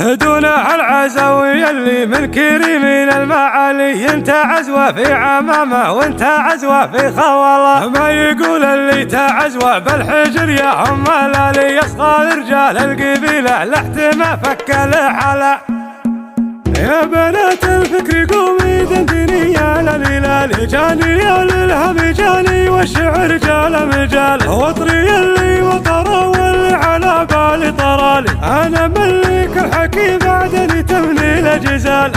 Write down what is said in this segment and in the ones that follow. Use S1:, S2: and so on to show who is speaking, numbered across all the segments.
S1: دون العزوي اللي من كريمين المعالي، انت عزوة في عمامه وانت عزوة في خوله. ما يقول اللي تعزوة بالحجر يا ام الالي، يصغى رجال القبيله لحت ما فك الحلا. يا بنات الفكر قومي دندني يا للهلال، جاني يا للهب جاني والشعر جال مجال. وطري اللي وطره واللي على بالي طرالي، انا ملك الحكي بعدني تمني الجزال.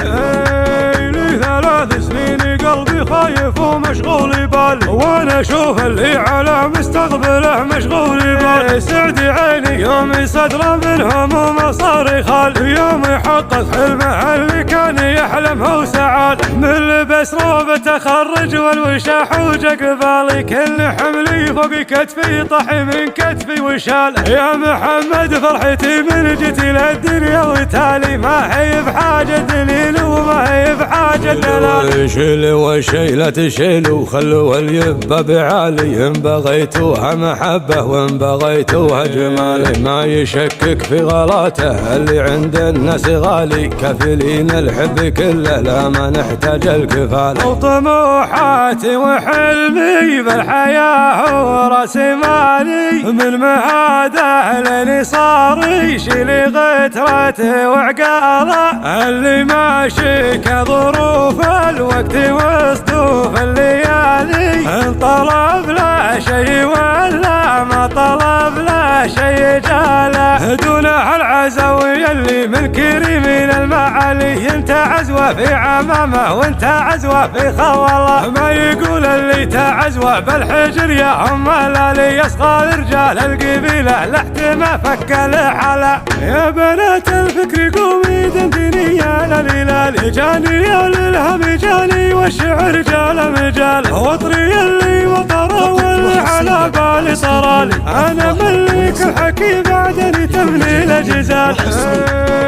S1: لي 3 سنين قلبي خايف ومشغول بالي، وانا اشوف اللي على مستقبله مشغول بالي. سعد عيني يوم صدره من همومه صار خال، يوم يحقق حلمه اللي كان يحلمه وسعاد. من لبس روب تخرج والوشاح وجا قبالي، كل حملي فوق كتفي طحي من كتفي وشال. يا محمد فرحتي من جتي للدنيا وتالي، ما هي بحاجة دليل وما هي بحاجة دلال.
S2: شيلوا الشيلة تشيلوا وخلوا اليبة بعالي، ان بغيتوها محبة وان بغيتوها جمالي. ما يشكك في غلاته اللي عند الناس غالي، كفلين الحب كله لا ما نحتاج الكفالة.
S1: وطموحاتي وحلمي بالحياة وراس مالي، من مهاده لاني صار يشيل غترته وعقاله. اللي ماشي كظروف الوقت وصدوف الليالي، ان طلب لا شيء ولا ما طلب لا شيء جاله. دون العزوي اللي من كريمين المعالي، انت عزوة في عمامه وانت عزوة في خوله. ما يقول اللي تعزوة بالحجر يا ام الالي، يصغى رجال القبيله لحت ما فك الحلا. يا بنات الفكر قومي دندني يا للهلال، جاني يا للهب جاني والشعر جال مجال. وطري اللي وطره واللي على بالي طرالي، انا ملك الحكي بعدني تمني الجزال.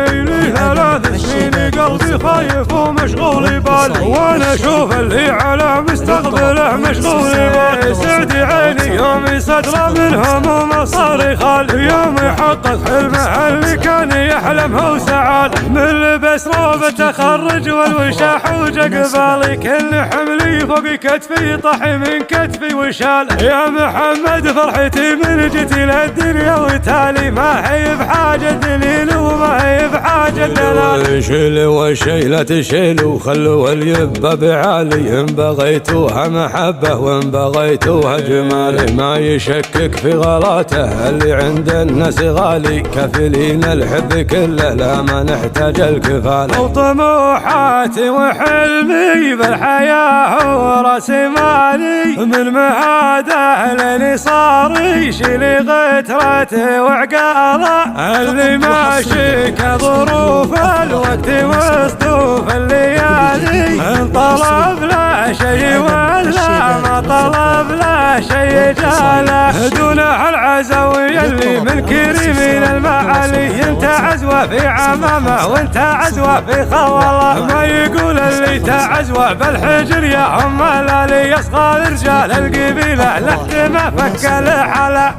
S1: لي 3 سنين قلبي خايف ومشغول بالي، وانا اشوف اللي على مستقبله مشغول بالي. سعد عيني يوم صدره من همومه صار خال، يوم يحقق حلمه اللي كان يحلمه وسعاد. من لبس روب تخرج والوشاح وجا قبالي، كل حملي فوق كتفي طحي من كتفي وشال. يا محمد فرحتي من جتي للدنيا وتالي، ما هي بحاجة دليل وما هي بحاجة دلال.
S2: شيلوا الشيلة تشيلوا وخلوا اليبة بعالي، ان بغيتوها محبة وان بغيتوها جمالي. ما يشكك في غلاته اللي عند الناس غالي، كفلين الحب كله لا ما نحتاج الكفالة.
S1: وطموحاتي وحلمي بالحياة وراس مالي، من مهاده لاني صار يشيل غترته وعقاله. اللي ماشي كظروف الوقت وصدوف الليالي، ان طلب لا شيء ولا ما طلب لا شيء جاله. دون العزوي اللي من كريمين المعالي، انت عزوة في عمامه وانت عزوة في خوله. ما يقول اللي تعزوة بالحجر يا ام الالي، يصغى رجال القبيله لحت ما فك الحلا.